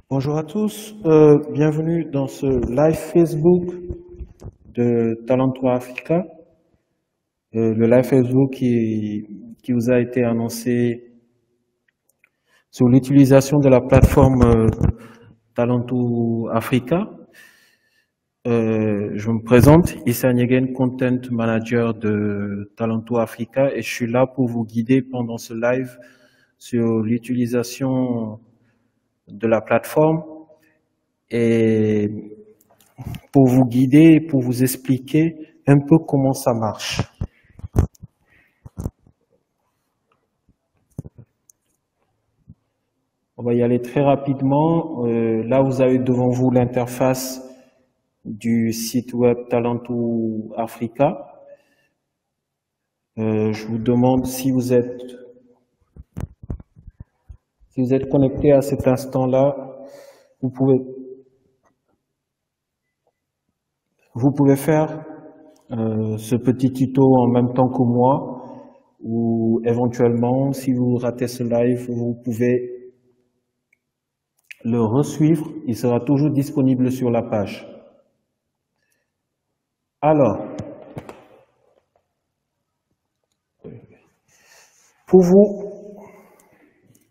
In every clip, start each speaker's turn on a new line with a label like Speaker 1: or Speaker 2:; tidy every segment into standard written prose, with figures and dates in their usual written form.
Speaker 1: Bonjour à tous, bienvenue dans ce live Facebook de Talentua Africa. Le live Facebook qui vous a été annoncé sur l'utilisation de la plateforme Talentua Africa. Je me présente, Issa Nyegen, Content Manager de Talentua Africa, et je suis là pour vous guider pendant ce live sur l'utilisation de la plateforme et pour vous guider, pour vous expliquer un peu comment ça marche. On va y aller très rapidement. Là, vous avez devant vous l'interface du site web Talentua Africa. Je vous demande si vous êtes connecté à cet instant-là, vous pouvez faire ce petit tuto en même temps que moi, ou éventuellement, si vous ratez ce live, vous pouvez le resuivre, il sera toujours disponible sur la page. Alors, pour vous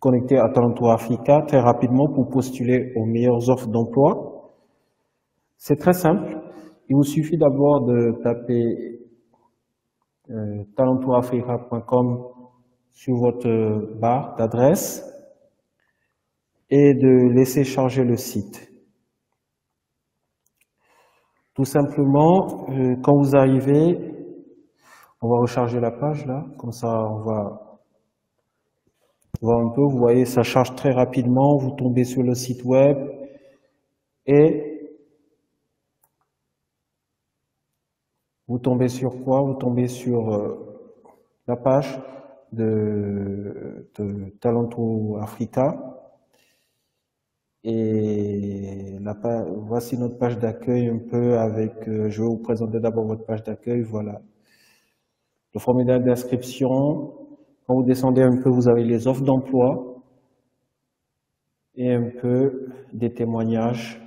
Speaker 1: connecter à Talentua Africa très rapidement pour postuler aux meilleures offres d'emploi, c'est très simple. Il vous suffit d'abord de taper talentuaafrica.com sur votre barre d'adresse et de laisser charger le site. Tout simplement, quand vous arrivez, on va recharger la page là, comme ça on va voir un peu, vous voyez ça charge très rapidement, vous tombez sur le site web et vous tombez sur quoi? Vous tombez sur la page de Talentua Africa. Et voici notre page d'accueil un peu avec, je vais vous présenter d'abord votre page d'accueil, voilà. Le formulaire d'inscription, quand vous descendez un peu, vous avez les offres d'emploi et un peu des témoignages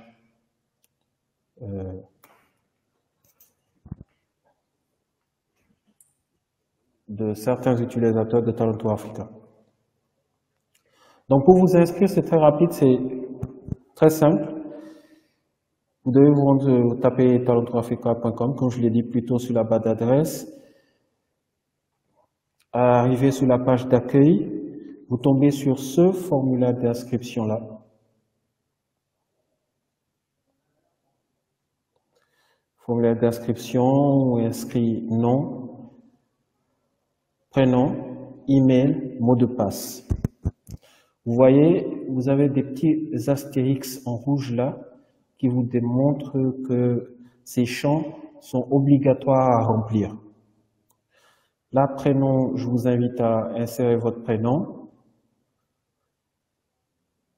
Speaker 1: de certains utilisateurs de Talentua Africa. Donc pour vous inscrire, c'est très rapide, c'est très simple. Vous devez vous taper talentuaafrica.com, comme je l'ai dit plus tôt sur la barre d'adresse. Arriver sur la page d'accueil, vous tombez sur ce formulaire d'inscription-là. Formulaire d'inscription, où inscrit nom, prénom, email, mot de passe. Vous voyez, vous avez des petits astérix en rouge là qui vous démontrent que ces champs sont obligatoires à remplir. Là, prénom, je vous invite à insérer votre prénom.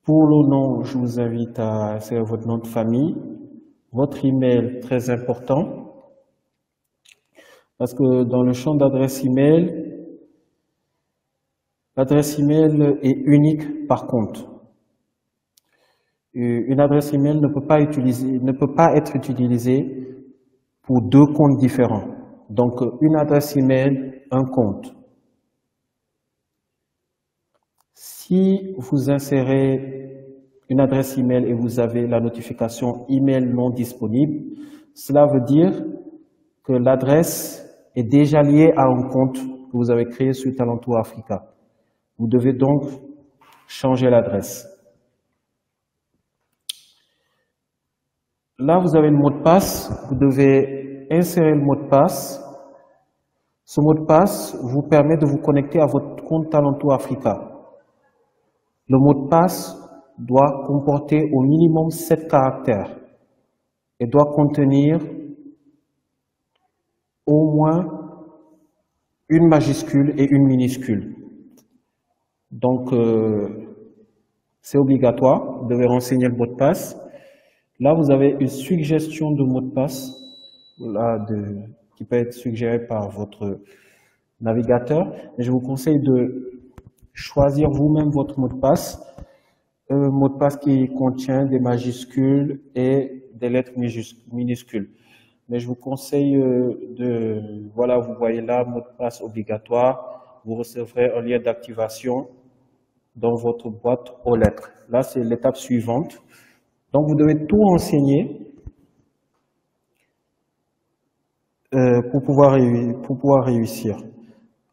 Speaker 1: Pour le nom, je vous invite à insérer votre nom de famille. Votre email, très important. Parce que dans le champ d'adresse email, l'adresse email est unique par contre. Une adresse email ne peut pas être utilisée pour deux comptes différents. Donc, une adresse email, un compte. Si vous insérez une adresse email et vous avez la notification email non disponible, cela veut dire que l'adresse est déjà liée à un compte que vous avez créé sur Talentua Africa. Vous devez donc changer l'adresse. Là, vous avez le mot de passe. Vous devez insérer le mot de passe. Ce mot de passe vous permet de vous connecter à votre compte Talentua Africa. Le mot de passe doit comporter au minimum 7 caractères et doit contenir au moins une majuscule et une minuscule. Donc, c'est obligatoire, vous devez renseigner le mot de passe. Là, vous avez une suggestion de mot de passe qui peut être suggérée par votre navigateur. Mais je vous conseille de choisir vous-même votre mot de passe. un mot de passe qui contient des majuscules et des lettres minuscules. Mais je vous conseille voilà, vous voyez là, mot de passe obligatoire. Vous recevrez un lien d'activation dans votre boîte aux lettres. Là, c'est l'étape suivante. Donc, vous devez tout renseigner pour pouvoir réussir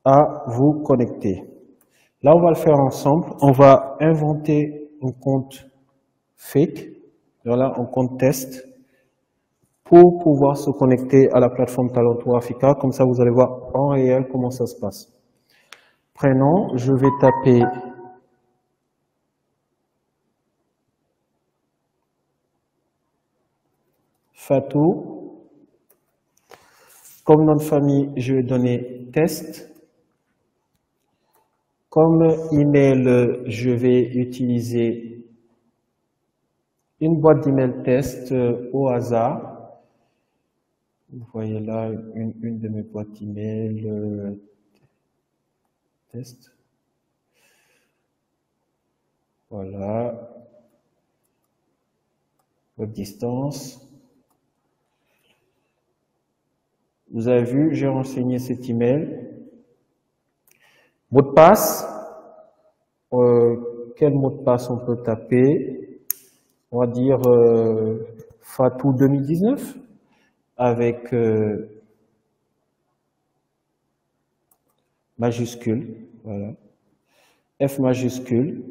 Speaker 1: à vous connecter. Là, on va le faire ensemble. On va inventer un compte fake, voilà, un compte test, pour pouvoir se connecter à la plateforme Talentueux Africa. Comme ça, vous allez voir en réel comment ça se passe. Prénom, je vais taper Fatou. Comme nom de famille, je vais donner test. Comme email, je vais utiliser une boîte d'email test au hasard. Vous voyez là une de mes boîtes email test. Voilà. Web distance. Vous avez vu, j'ai renseigné cet email. Mot de passe. Quel mot de passe on peut taper? On va dire Fatou 2019 avec majuscule. Voilà. F majuscule.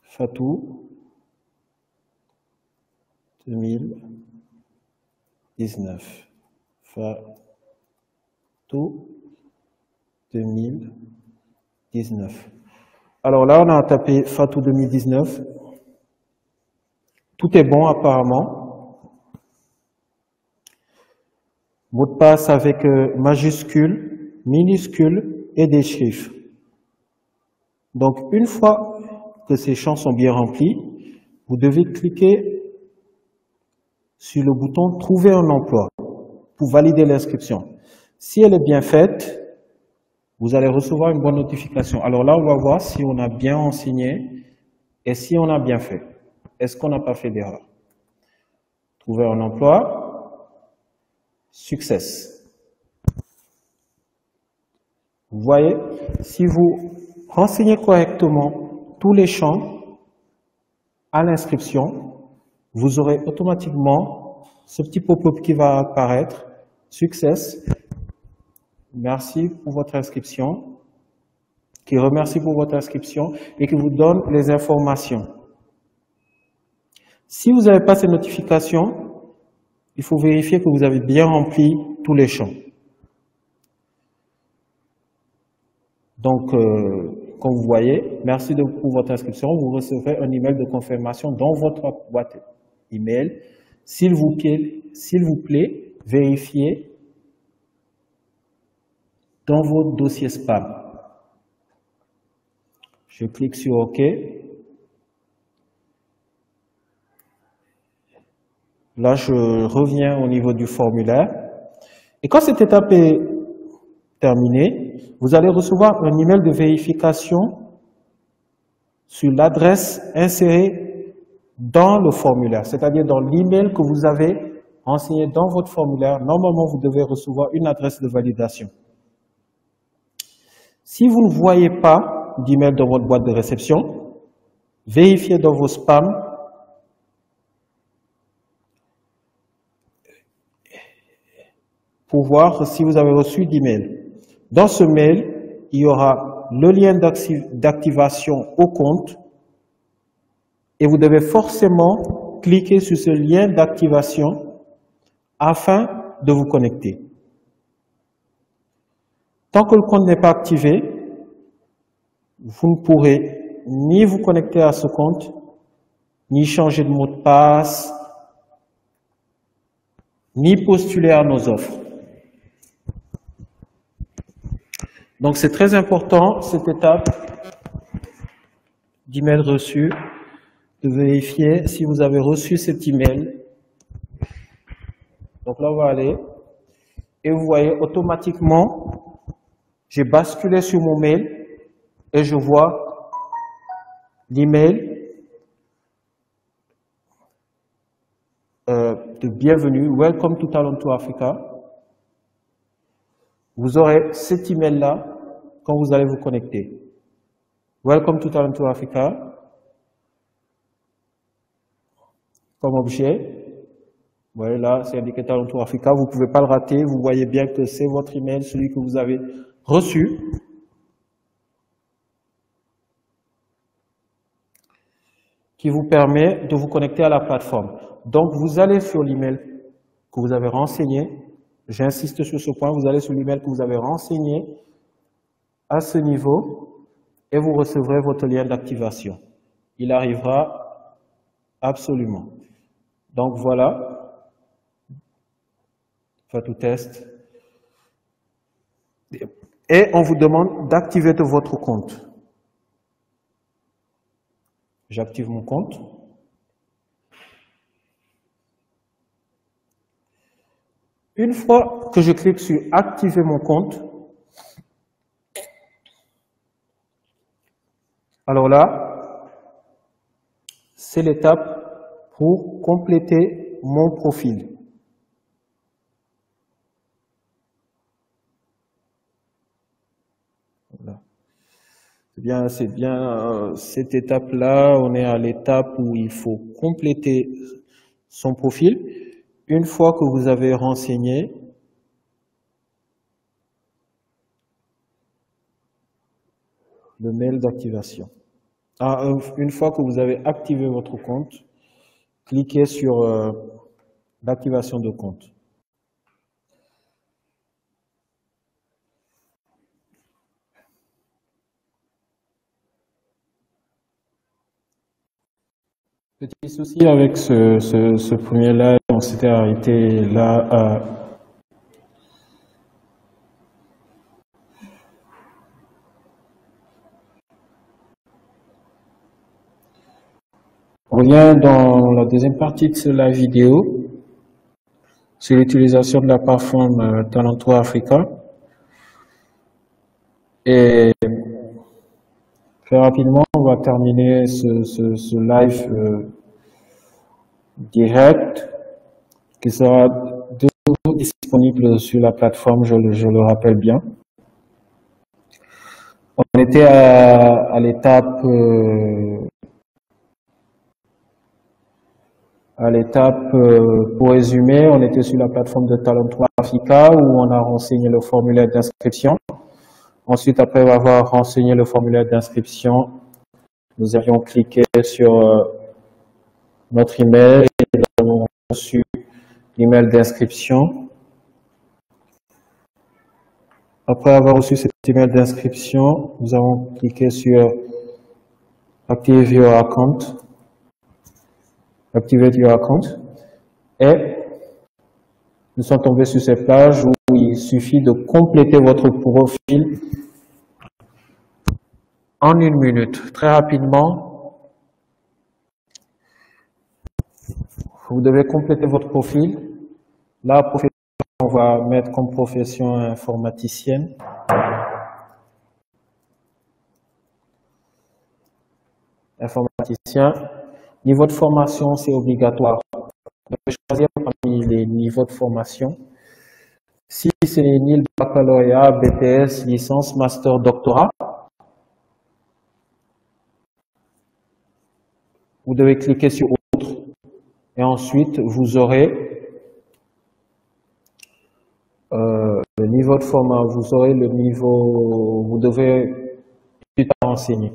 Speaker 1: Fatou 2019. Fatou 2019. Alors là, on a tapé Fatou 2019. Tout est bon apparemment. Mot de passe avec majuscule, minuscule et des chiffres. Donc, une fois que ces champs sont bien remplis, vous devez cliquer sur le bouton « Trouver un emploi » pour valider l'inscription. Si elle est bien faite, vous allez recevoir une bonne notification. Alors là, on va voir si on a bien renseigné et si on a bien fait. Est-ce qu'on n'a pas fait d'erreur? Trouver un emploi, success. Vous voyez, si vous renseignez correctement tous les champs à l'inscription, vous aurez automatiquement ce petit pop-up qui va apparaître, success. Merci pour votre inscription, qui remercie pour votre inscription et qui vous donne les informations. Si vous n'avez pas ces notifications, il faut vérifier que vous avez bien rempli tous les champs. Donc, comme vous voyez, merci pour votre inscription. Vous recevrez un email de confirmation dans votre boîte email. S'il vous plaît, vérifiez dans votre dossier spam. Je clique sur OK. Là, je reviens au niveau du formulaire. Et quand cette étape est terminée, vous allez recevoir un email de vérification sur l'adresse insérée dans le formulaire, c'est-à-dire dans l'email que vous avez renseigné dans votre formulaire. Normalement, vous devez recevoir une adresse de validation. Si vous ne voyez pas d'email dans votre boîte de réception, vérifiez dans vos spams pour voir si vous avez reçu d'email. Dans ce mail, il y aura le lien d'activation au compte et vous devez forcément cliquer sur ce lien d'activation afin de vous connecter. Tant que le compte n'est pas activé, vous ne pourrez ni vous connecter à ce compte, ni changer de mot de passe, ni postuler à nos offres. Donc, c'est très important, cette étape d'email reçu, de vérifier si vous avez reçu cet email. Donc là, on va aller et vous voyez automatiquement, j'ai basculé sur mon mail et je vois l'email de bienvenue, Welcome to Talent to Africa. Vous aurez cet email-là quand vous allez vous connecter. Welcome to Talent to Africa. Comme objet. Voilà, là, c'est indiqué Talent to Africa. Vous ne pouvez pas le rater. Vous voyez bien que c'est votre email, celui que vous avez reçu. Qui vous permet de vous connecter à la plateforme. Donc, vous allez sur l'email que vous avez renseigné. J'insiste sur ce point. Vous allez sur l'email que vous avez renseigné à ce niveau et vous recevrez votre lien d'activation. Il arrivera absolument. Donc, voilà. Fatou test. Et on vous demande d'activer votre compte. J'active mon compte. Une fois que je clique sur activer mon compte, alors là, c'est l'étape pour compléter mon profil. Voilà. C'est bien cette étape-là, on est à l'étape où il faut compléter son profil. Une fois que vous avez renseigné le mail d'activation. Une fois que vous avez activé votre compte, cliquez sur l'activation de compte. Petit souci avec ce premier-là, on s'était arrêté là à... On revient dans la deuxième partie de la vidéo sur l'utilisation de la plateforme Talent to Africa. Et très rapidement, on va terminer ce live direct qui sera de nouveau disponible sur la plateforme, je le rappelle bien. On était à l'étape pour résumer, on était sur la plateforme de Talent to Africa où on a renseigné le formulaire d'inscription. Ensuite, après avoir renseigné le formulaire d'inscription, nous avions cliqué sur notre email et nous avons reçu l'email d'inscription. Après avoir reçu cet email d'inscription, nous avons cliqué sur Activate your account. Activate your account. Et nous sommes tombés sur cette page où il suffit de compléter votre profil en 1 minute. Très rapidement, vous devez compléter votre profil. La profession, on va mettre comme profession informaticienne. Informaticien. Niveau de formation, c'est obligatoire. Vous devez choisir parmi les niveaux de formation. Si c'est ni le baccalauréat, BTS, licence, master, doctorat, vous devez cliquer sur autre et ensuite vous aurez le niveau de formation, vous aurez le niveau, vous devez plus tard enseigner.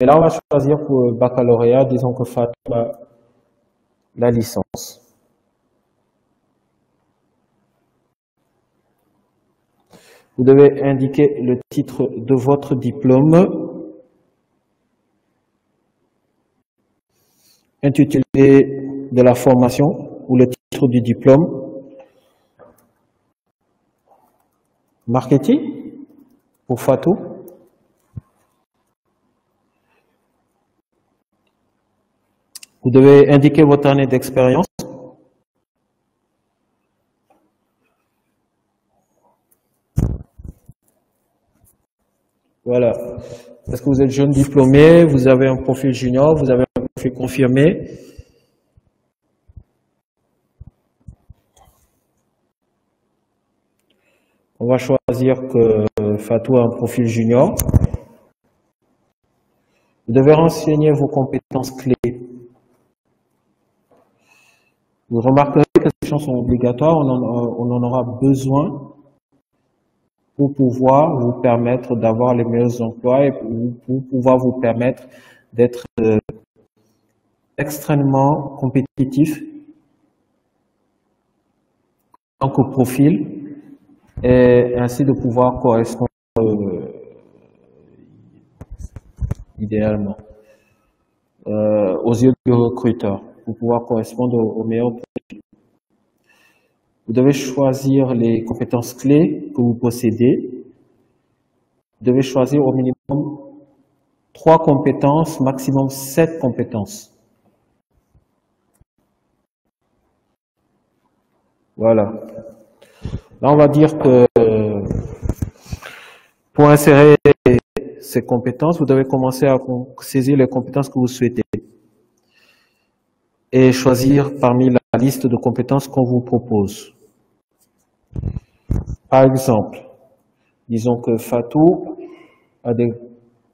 Speaker 1: Mais là, on va choisir pour le baccalauréat, disons que Fatou a la licence. Vous devez indiquer le titre de votre diplôme, intitulé de la formation ou le titre du diplôme. Marketing pour Fatou. Vous devez indiquer votre année d'expérience. Voilà. Est-ce que vous êtes jeune diplômé, vous avez un profil junior, vous avez un profil confirmé? On va choisir que Fatou a un profil junior. Vous devez renseigner vos compétences clés. Vous remarquerez que ces choses sont obligatoires, on en aura besoin pour pouvoir vous permettre d'avoir les meilleurs emplois et pour pouvoir vous permettre d'être extrêmement compétitif en tant que profil et ainsi de pouvoir correspondre idéalement aux yeux du recruteur, pour pouvoir correspondre au meilleur profil. Vous devez choisir les compétences clés que vous possédez. Vous devez choisir au minimum 3 compétences, maximum 7 compétences. Voilà. Là, on va dire que pour insérer ces compétences, vous devez commencer à saisir les compétences que vous souhaitez et choisir parmi la liste de compétences qu'on vous propose. Par exemple, disons que Fatou a des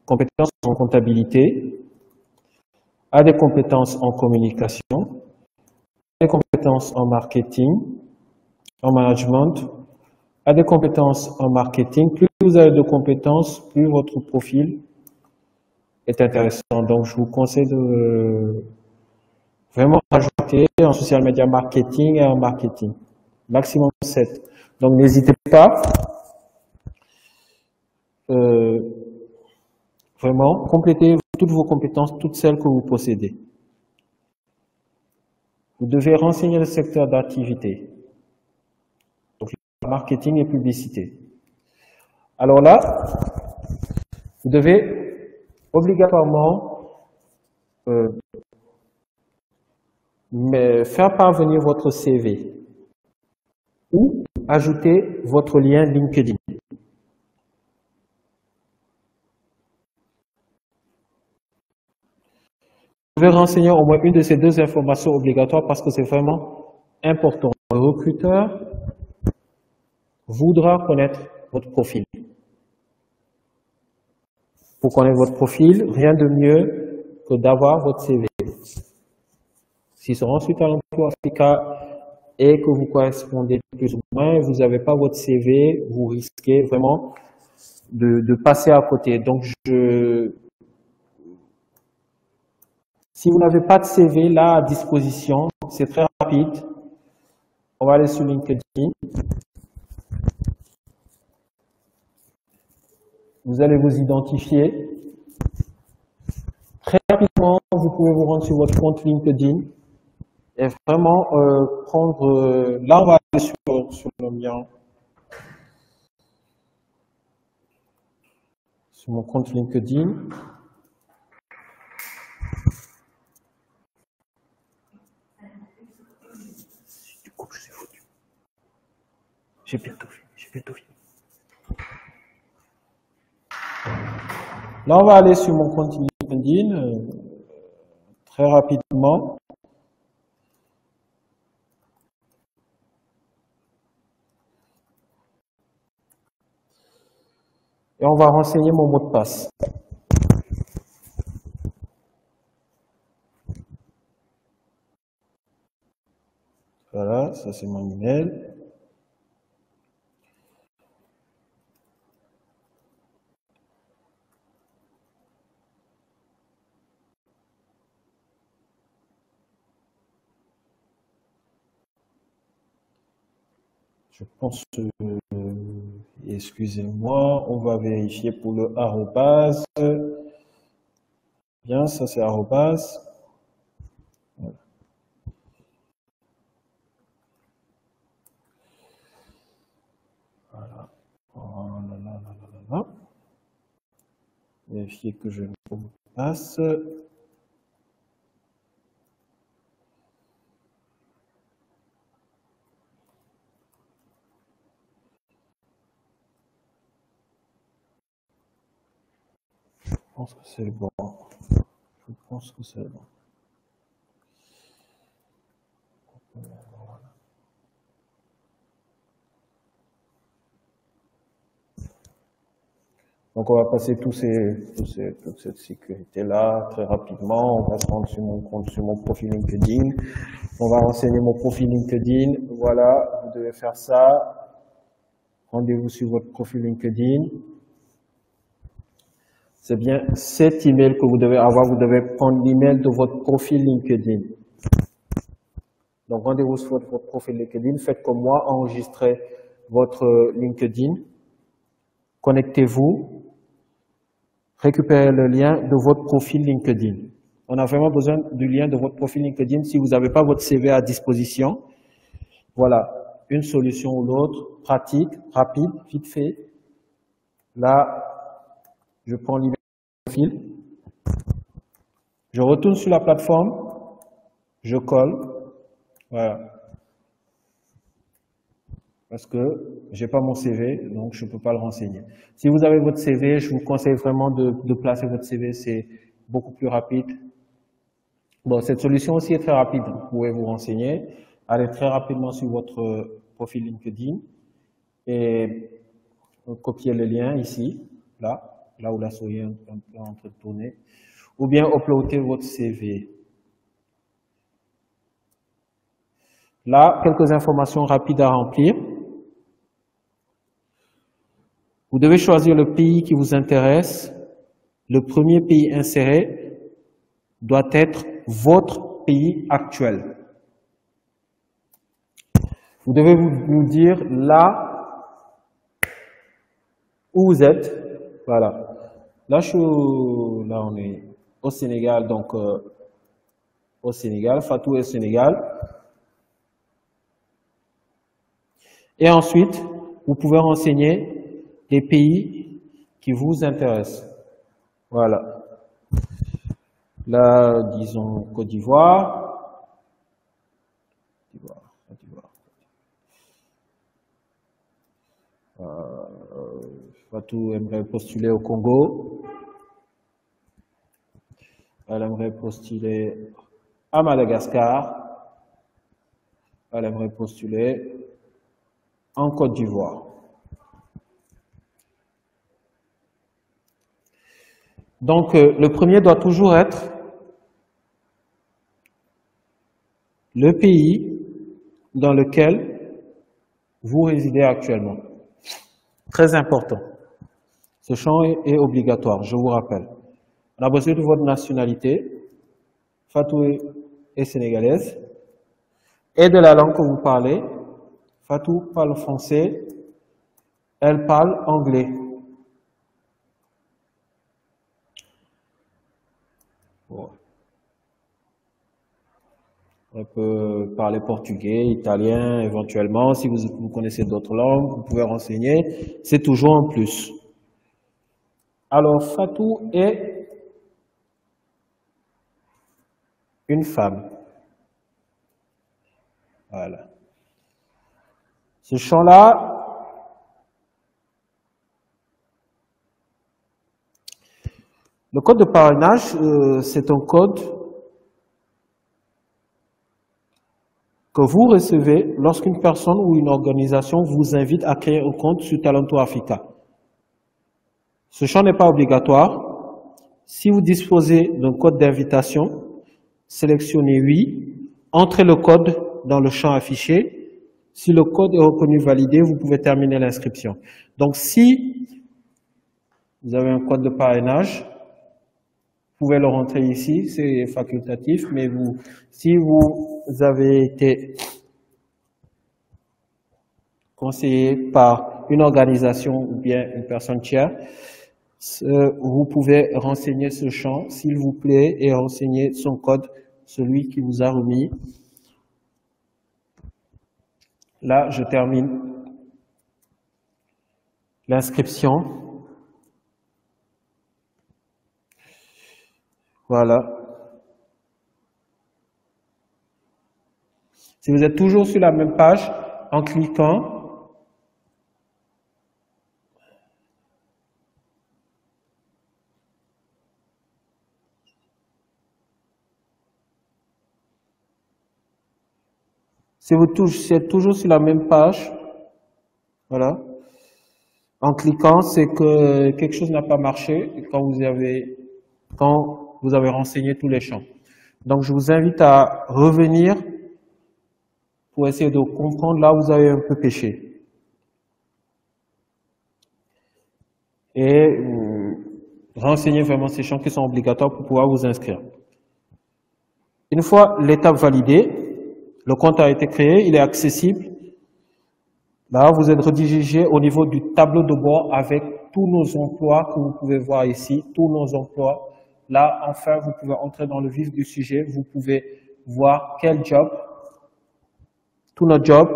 Speaker 1: compétences en comptabilité, a des compétences en communication, a des compétences en marketing, en management, a des compétences en marketing. Plus vous avez de compétences, plus votre profil est intéressant. Donc, je vous conseille de vraiment rajouter en social media marketing et en marketing. Maximum 7. Donc, n'hésitez pas. Vraiment, complétez toutes vos compétences, toutes celles que vous possédez. Vous devez renseigner le secteur d'activité. Donc, marketing et publicité. Alors là, vous devez obligatoirement faire parvenir votre CV ou ajouter votre lien LinkedIn. Vous devez renseigner au moins une de ces 2 informations obligatoires parce que c'est vraiment important. Le recruteur voudra connaître votre profil. Pour connaître votre profil, rien de mieux que d'avoir votre CV. S'ils seront ensuite à l'emploi Africa et que vous correspondez plus ou moins, vous n'avez pas votre CV, vous risquez vraiment de passer à côté. Donc, si vous n'avez pas de CV là à disposition, c'est très rapide. On va aller sur LinkedIn. Vous allez vous identifier. Très rapidement, vous pouvez vous rendre sur votre compte LinkedIn et vraiment prendre... là, on va aller sur le mien. Sur mon compte LinkedIn. Du coup, je suis foutu. J'ai bientôt fini. Là, on va aller sur mon compte LinkedIn très rapidement. Et on va renseigner mon mot de passe. Voilà, ça c'est mon email. Je pense, excusez-moi, on va vérifier pour le arrobase. Bien, ça c'est arrobase. Voilà. Voilà. Vérifier que je le mot de passe. pense que c'est le bon. Je pense que c'est le bon. Donc, on va passer toute cette sécurité-là très rapidement. On va se rendre sur mon compte, sur mon profil LinkedIn. On va renseigner mon profil LinkedIn. Voilà, vous devez faire ça. Rendez-vous sur votre profil LinkedIn. C'est bien cet email que vous devez avoir. Vous devez prendre l'email de votre profil LinkedIn. Donc, rendez-vous sur votre profil LinkedIn. Faites comme moi, enregistrez votre LinkedIn. Connectez-vous. Récupérez le lien de votre profil LinkedIn. On a vraiment besoin du lien de votre profil LinkedIn si vous n'avez pas votre CV à disposition. Voilà, une solution ou l'autre, pratique, rapide, vite fait. Là, je prends l'email de profil. Je retourne sur la plateforme. Je colle. Voilà. Parce que j'ai pas mon CV, donc je peux pas le renseigner. Si vous avez votre CV, je vous conseille vraiment de placer votre CV, c'est beaucoup plus rapide. Bon, cette solution aussi est très rapide, vous pouvez vous renseigner, allez très rapidement sur votre profil LinkedIn et copier le lien ici, là où la souris est un peu en train de tourner, ou bien uploader votre CV. Là, quelques informations rapides à remplir. Vous devez choisir le pays qui vous intéresse. Le premier pays inséré doit être votre pays actuel. Vous devez nous dire là où vous êtes. Voilà. Là, on est au Sénégal, donc au Sénégal. Fatou est au Sénégal. Et ensuite, vous pouvez renseigner les pays qui vous intéressent. Voilà. Là, disons Côte d'Ivoire. Fatou aimerait postuler au Congo. Elle aimerait postuler à Madagascar. Elle aimerait postuler en Côte d'Ivoire. Donc, le premier doit toujours être le pays dans lequel vous résidez actuellement. Très important. Ce champ est obligatoire, je vous rappelle. On a besoin de votre nationalité. Fatou est sénégalaise. Et de la langue que vous parlez. Fatou parle français. Elle parle anglais. Bon. On peut parler portugais, italien, éventuellement. Si vous connaissez d'autres langues, vous pouvez renseigner. C'est toujours un plus. Alors, Fatou est une femme. Voilà. Ce champ-là, le code de parrainage, c'est un code que vous recevez lorsqu'une personne ou une organisation vous invite à créer un compte sur Talento Africa. Ce champ n'est pas obligatoire. Si vous disposez d'un code d'invitation, sélectionnez oui, entrez le code dans le champ affiché. Si le code est reconnu validé, vous pouvez terminer l'inscription. Donc, si vous avez un code de parrainage, vous pouvez le rentrer ici, c'est facultatif, mais si vous avez été conseillé par une organisation ou bien une personne tiers, vous pouvez renseigner ce champ, s'il vous plaît, et renseigner son code, celui qui vous a remis. Là, je termine l'inscription. Voilà. Si vous êtes toujours sur la même page, en cliquant, c'est toujours sur la même page, voilà. En cliquant, c'est que quelque chose n'a pas marché quand vous avez renseigné tous les champs. Donc, je vous invite à revenir pour essayer de comprendre là où vous avez un peu péché. Et renseigner vraiment ces champs qui sont obligatoires pour pouvoir vous inscrire. Une fois l'étape validée, le compte a été créé, il est accessible. Là, vous êtes redirigé au niveau du tableau de bord avec tous nos emplois que vous pouvez voir ici, tous nos emplois. Là, enfin, vous pouvez entrer dans le vif du sujet. Vous pouvez voir quel job, tous nos jobs,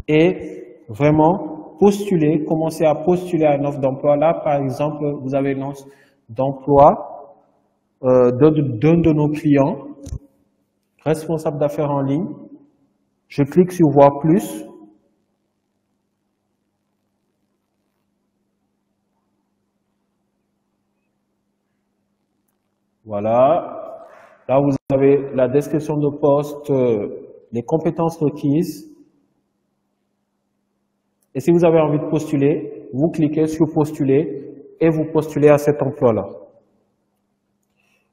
Speaker 1: et vraiment postuler, commencer à postuler à une offre d'emploi. Là, par exemple, vous avez une offre d'emploi d'un de nos clients, responsable d'affaires en ligne. Je clique sur voir plus. Voilà. Là, vous avez la description de poste, les compétences requises. Et si vous avez envie de postuler, vous cliquez sur postuler et vous postulez à cet emploi-là.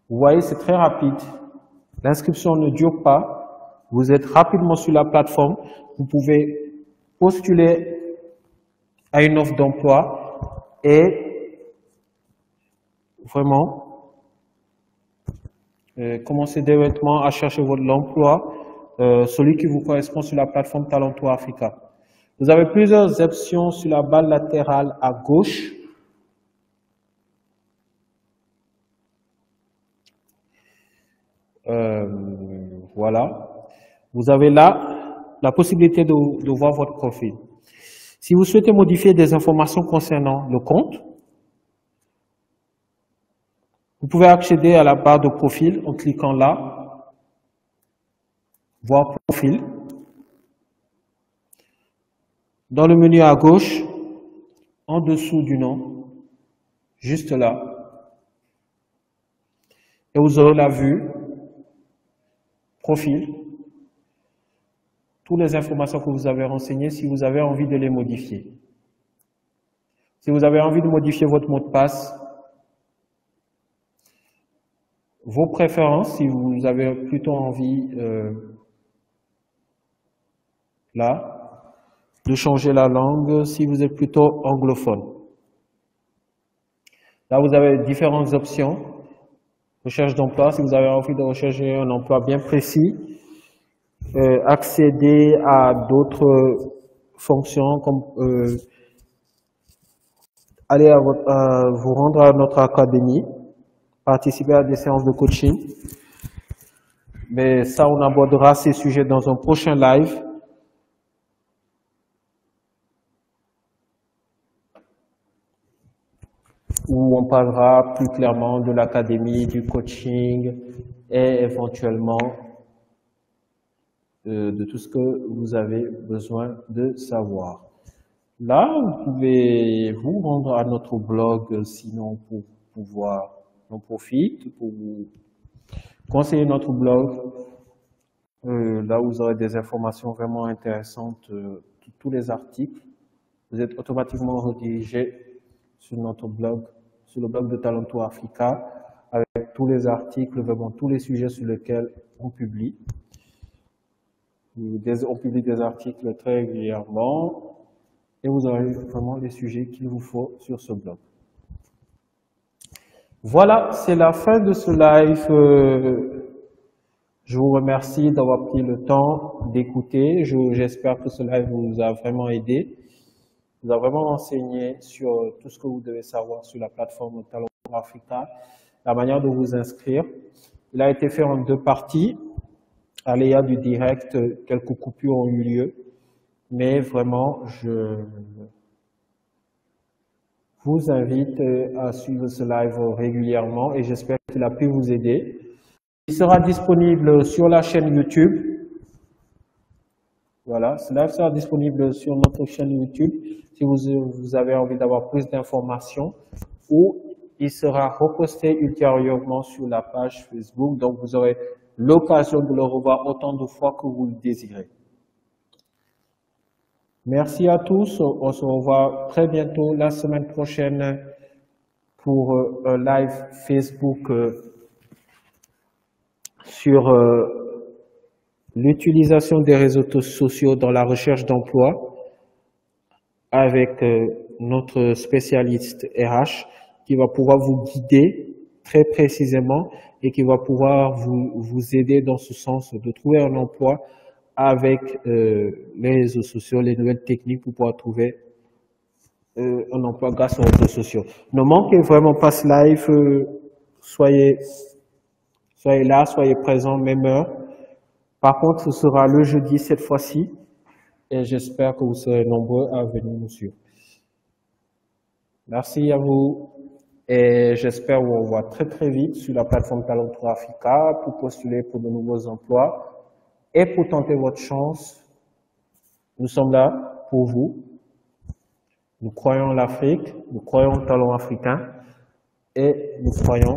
Speaker 1: Vous voyez, c'est très rapide. L'inscription ne dure pas. Vous êtes rapidement sur la plateforme. Vous pouvez postuler à une offre d'emploi et vraiment commencer directement à chercher l'emploi, celui qui vous correspond sur la plateforme Talentour Africa. Vous avez plusieurs options sur la barre latérale à gauche. Voilà. Vous avez là la possibilité de voir votre profil. Si vous souhaitez modifier des informations concernant le compte, vous pouvez accéder à la barre de profil en cliquant là, voir profil. Dans le menu à gauche, en dessous du nom, juste là, et vous aurez la vue, profil, toutes les informations que vous avez renseignées si vous avez envie de les modifier. Si vous avez envie de modifier votre mot de passe, vos préférences, si vous avez plutôt envie, là, de changer la langue, si vous êtes plutôt anglophone. Là, vous avez différentes options. Recherche d'emploi, si vous avez envie de rechercher un emploi bien précis. Accéder à d'autres fonctions comme aller vous rendre à notre académie, participer à des séances de coaching. Mais ça, on abordera ces sujets dans un prochain live. Où on parlera plus clairement de l'académie, du coaching et éventuellement de tout ce que vous avez besoin de savoir. Là, vous pouvez vous rendre à notre blog, sinon pour pouvoir en profiter, pour vous conseiller notre blog. Là, vous aurez des informations vraiment intéressantes, tous les articles. Vous êtes automatiquement redirigé sur notre blog, sur le blog de Talentour Africa, avec tous les articles, vraiment tous les sujets sur lesquels on publie. On publie des articles très régulièrement et vous aurez vraiment les sujets qu'il vous faut sur ce blog. Voilà, c'est la fin de ce live. Je vous remercie d'avoir pris le temps d'écouter. J'espère que ce live vous a vraiment aidé. Vous a vraiment renseigné sur tout ce que vous devez savoir sur la plateforme Talentour Africa, la manière de vous inscrire. Il a été fait en 2 parties. À l'aléa du direct, quelques coupures ont eu lieu, mais vraiment, je vous invite à suivre ce live régulièrement et j'espère qu'il a pu vous aider. Il sera disponible sur la chaîne YouTube. Voilà, ce live sera disponible sur notre chaîne YouTube si vous avez envie d'avoir plus d'informations, ou il sera reposté ultérieurement sur la page Facebook. Donc, vous aurez l'occasion de le revoir autant de fois que vous le désirez. Merci à tous. On se revoit très bientôt la semaine prochaine pour un live Facebook sur l'utilisation des réseaux sociaux dans la recherche d'emploi avec notre spécialiste RH qui va pouvoir vous guider très précisément et qui va pouvoir vous aider dans ce sens de trouver un emploi avec les réseaux sociaux, les nouvelles techniques pour pouvoir trouver un emploi grâce aux réseaux sociaux. Ne manquez vraiment pas ce live, soyez là, soyez présents, même heure. Par contre, ce sera le jeudi cette fois-ci et j'espère que vous serez nombreux à venir nous suivre. Merci à vous et j'espère vous revoir très très vite sur la plateforme Talent pour Africa pour postuler pour de nouveaux emplois et pour tenter votre chance. Nous sommes là pour vous. Nous croyons en l'Afrique, nous croyons au talent africain et nous croyons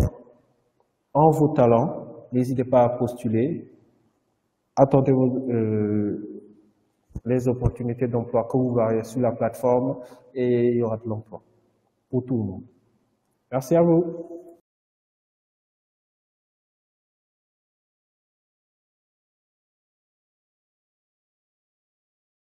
Speaker 1: en vos talents. N'hésitez pas à postuler. Attendez les opportunités d'emploi que vous verrez sur la plateforme et il y aura de l'emploi pour tout le monde. Merci à vous.